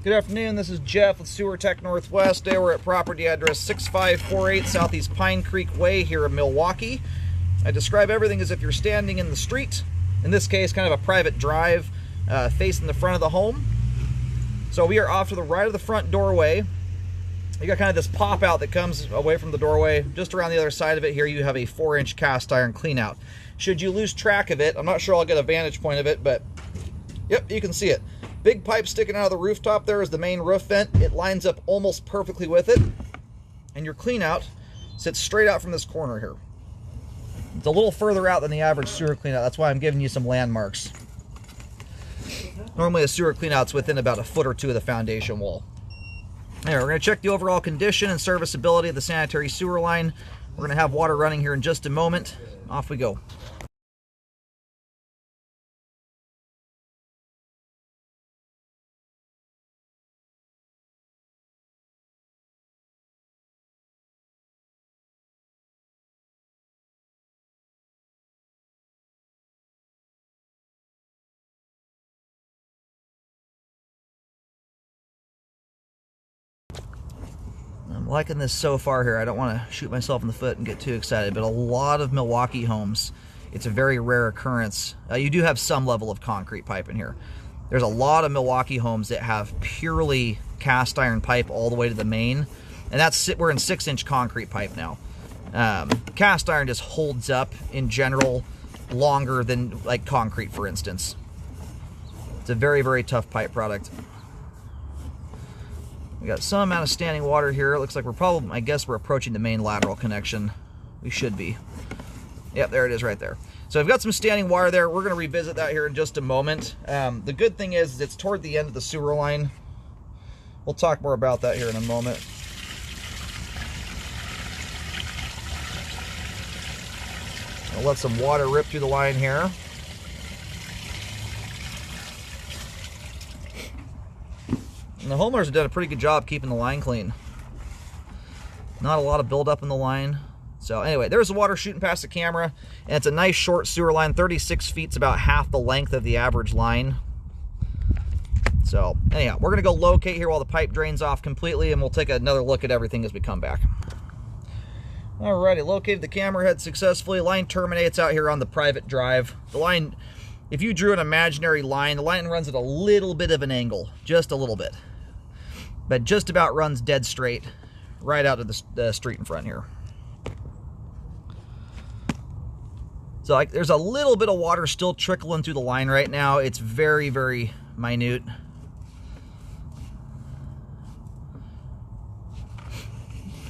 Good afternoon, this is Jeff with Sewer Tech Northwest. Today we're at property address 6548 Southeast Pine Creek Way here in Milwaukee. I describe everything as if you're standing in the street, in this case kind of a private drive facing the front of the home. So we are off to the right of the front doorway. You got kind of this pop out that comes away from the doorway. Just around the other side of it here you have a 4-inch cast iron clean out. Should you lose track of it, I'm not sure I'll get a vantage point of it, but yep, you can see it. Big pipe sticking out of the rooftop there is the main roof vent. It lines up almost perfectly with it. And your clean out sits straight out from this corner here. It's a little further out than the average sewer clean out. That's why I'm giving you some landmarks. Normally a sewer clean out's within about a foot or two of the foundation wall. Anyway, we're going to check the overall condition and serviceability of the sanitary sewer line. We're going to have water running here in just a moment. Off we go. I'm liking this so far here. I don't want to shoot myself in the foot and get too excited, but a lot of Milwaukee homes, it's a very rare occurrence. You do have some level of concrete pipe in here. There's a lot of Milwaukee homes that have purely cast iron pipe all the way to the main, and we're in 6-inch concrete pipe now. Cast iron just holds up in general longer than like concrete, for instance. It's a very, very tough pipe product. We got some amount of standing water here. It looks like I guess we're approaching the main lateral connection. We should be. Yep, there it is right there. So I've got some standing water there. We're going to revisit that here in just a moment. The good thing is it's toward the end of the sewer line. We'll talk more about that here in a moment. I'll let some water rip through the line here. And the homeowners have done a pretty good job keeping the line clean. Not a lot of buildup in the line. So anyway, there's the water shooting past the camera, and it's a nice short sewer line. 36 feet is about half the length of the average line. So anyhow, we're gonna go locate here while the pipe drains off completely, and we'll take another look at everything as we come back. Alrighty, located the camera head successfully. Line terminates out here on the private drive. The line, if you drew an imaginary line, the line runs at a little bit of an angle, just a little bit. But just about runs dead straight right out to the street in front here. So there's a little bit of water still trickling through the line right now. It's very, very minute.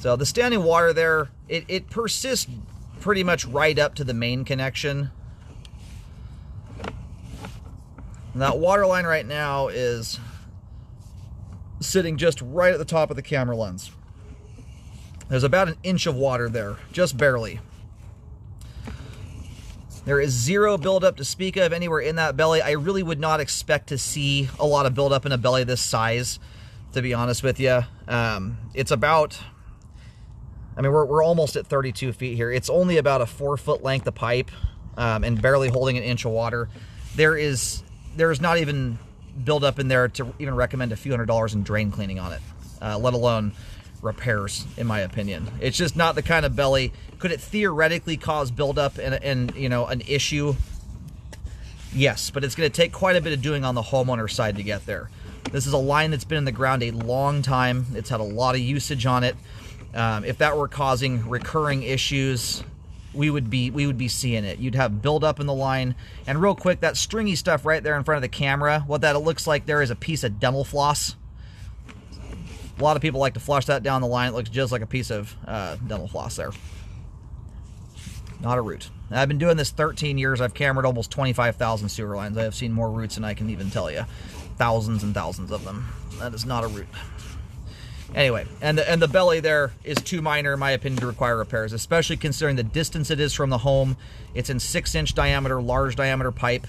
So the standing water there, it persists pretty much right up to the main connection. And that water line right now is sitting just right at the top of the camera lens. There's about an inch of water there, just barely. There is zero buildup to speak of anywhere in that belly. I really would not expect to see a lot of buildup in a belly this size, to be honest with you. It's about, I mean, we're almost at 32 feet here. It's only about a 4-foot length of pipe and barely holding an inch of water. There's not even buildup in there to even recommend a few $100s in drain cleaning on it, let alone repairs, in my opinion. It's just not the kind of belly. Could it theoretically cause buildup and you know, an issue? Yes, but it's going to take quite a bit of doing on the homeowner side to get there. This is a line that's been in the ground a long time. It's had a lot of usage on it. If that were causing recurring issues, we would be seeing it. You'd have buildup in the line. And real quick, that stringy stuff right there in front of the camera, what that looks like there is a piece of dental floss. A lot of people like to flush that down the line. It looks just like a piece of dental floss there. Not a root. I've been doing this 13 years. I've cambered almost 25,000 sewer lines. I have seen more roots than I can even tell you. Thousands and thousands of them. That is not a root. Anyway, and the belly there is too minor, in my opinion, to require repairs, especially considering the distance it is from the home. It's in 6-inch diameter, large diameter pipe.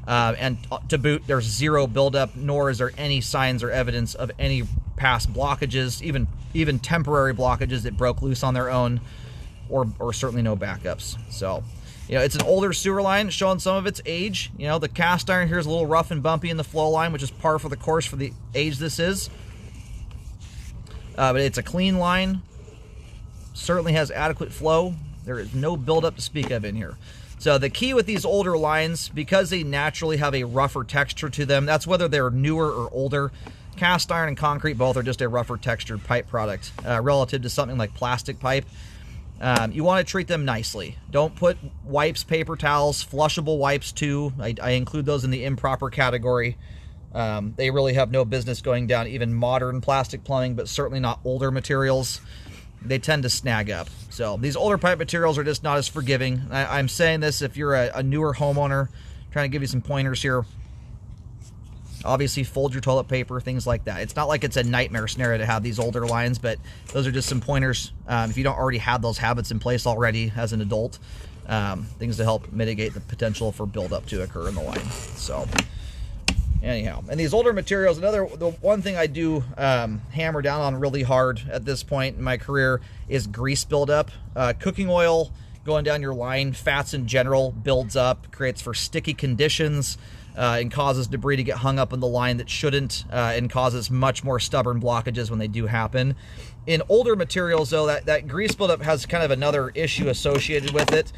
And to boot, there's zero buildup, nor is there any signs or evidence of any past blockages, even temporary blockages that broke loose on their own, or certainly no backups. So You know, it's an older sewer line showing some of its age. You know, the cast iron here is a little rough and bumpy in the flow line, which is par for the course for the age this is. But it's a clean line. Certainly has adequate flow. There is no buildup to speak of in here. So the key with these older lines, because they naturally have a rougher texture to them, that's whether they're newer or older. Cast iron and concrete both are just a rougher textured pipe product relative to something like plastic pipe. You want to treat them nicely. Don't put wipes, paper towels, flushable wipes too. I include those in the improper category. They really have no business going down even modern plastic plumbing, but certainly not older materials. They tend to snag up. So these older pipe materials are just not as forgiving. I'm saying this if you're a newer homeowner, trying to give you some pointers here. Obviously, fold your toilet paper, things like that. It's not like it's a nightmare scenario to have these older lines, but those are just some pointers. If you don't already have those habits in place already as an adult, things to help mitigate the potential for buildup to occur in the line. So anyhow, and these older materials, the one thing I do hammer down on really hard at this point in my career is grease buildup. Cooking oil going down your line, fats in general, builds up, creates for sticky conditions, and causes debris to get hung up in the line that shouldn't, and causes much more stubborn blockages when they do happen. In older materials, though, that grease buildup has kind of another issue associated with it.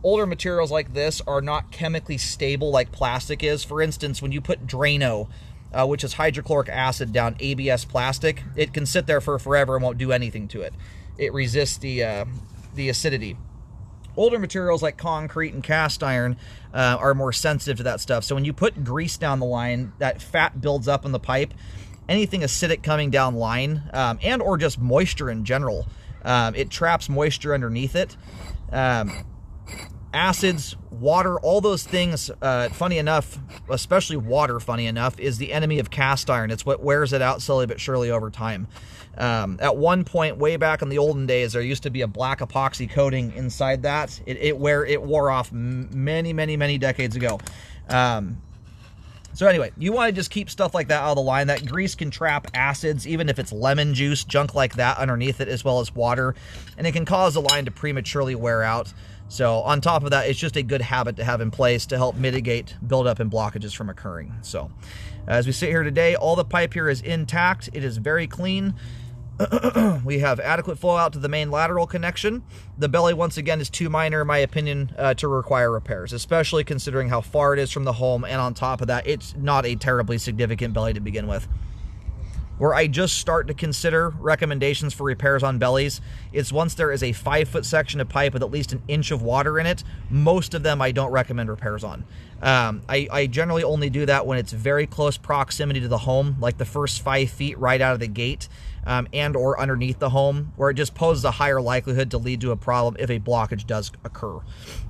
Older materials like this are not chemically stable like plastic is. For instance, when you put Drano, which is hydrochloric acid, down ABS plastic, it can sit there for forever and won't do anything to it. It resists the acidity. Older materials like concrete and cast iron are more sensitive to that stuff. So when you put grease down the line, that fat builds up in the pipe. Anything acidic coming down line, and or just moisture in general, it traps moisture underneath it. Acids, water, all those things, funny enough, especially water, funny enough, is the enemy of cast iron. It's what wears it out slowly but surely over time. At one point, way back in the olden days, there used to be a black epoxy coating inside that. It wore off many decades ago. So anyway, you want to just keep stuff like that out of the line. That grease can trap acids, even if it's lemon juice, junk like that underneath it, as well as water, and it can cause the line to prematurely wear out. So on top of that, it's just a good habit to have in place to help mitigate buildup and blockages from occurring. So as we sit here today, all the pipe here is intact. It is very clean. We have adequate flow out to the main lateral connection. The belly, once again, is too minor, in my opinion, to require repairs, especially considering how far it is from the home, and on top of that, it's not a terribly significant belly to begin with. Where I just start to consider recommendations for repairs on bellies, it's once there is a 5-foot section of pipe with at least an inch of water in it. Most of them I don't recommend repairs on. I generally only do that when it's very close proximity to the home, like the first 5 feet right out of the gate, and or underneath the home, where it just poses a higher likelihood to lead to a problem if a blockage does occur.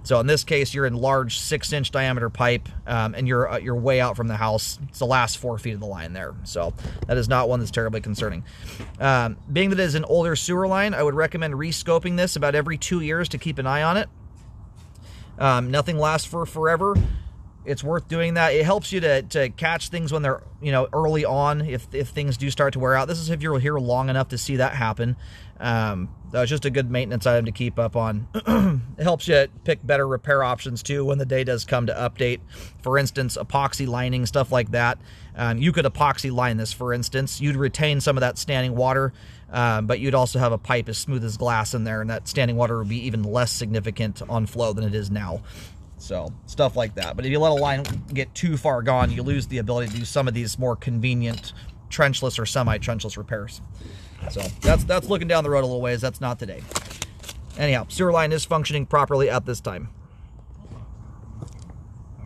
So in this case, you're in large 6-inch diameter pipe, and you're way out from the house. It's the last 4 feet of the line there. So that is not one that's terribly concerning. Being that it is an older sewer line, I would recommend rescoping this about every 2 years to keep an eye on it. Nothing lasts for forever. It's worth doing that. It helps you to catch things when they're, early on, if things do start to wear out. This is if you're here long enough to see that happen. It's just a good maintenance item to keep up on. It helps you pick better repair options too when the day does come to update. For instance, epoxy lining, stuff like that. You could epoxy line this, for instance. You'd retain some of that standing water, but you'd also have a pipe as smooth as glass in there, and that standing water would be even less significant on flow than it is now. So stuff like that. But if you let a line get too far gone, you lose the ability to do some of these more convenient trenchless or semi-trenchless repairs. So that's looking down the road a little ways. That's not today. Anyhow, sewer line is functioning properly at this time.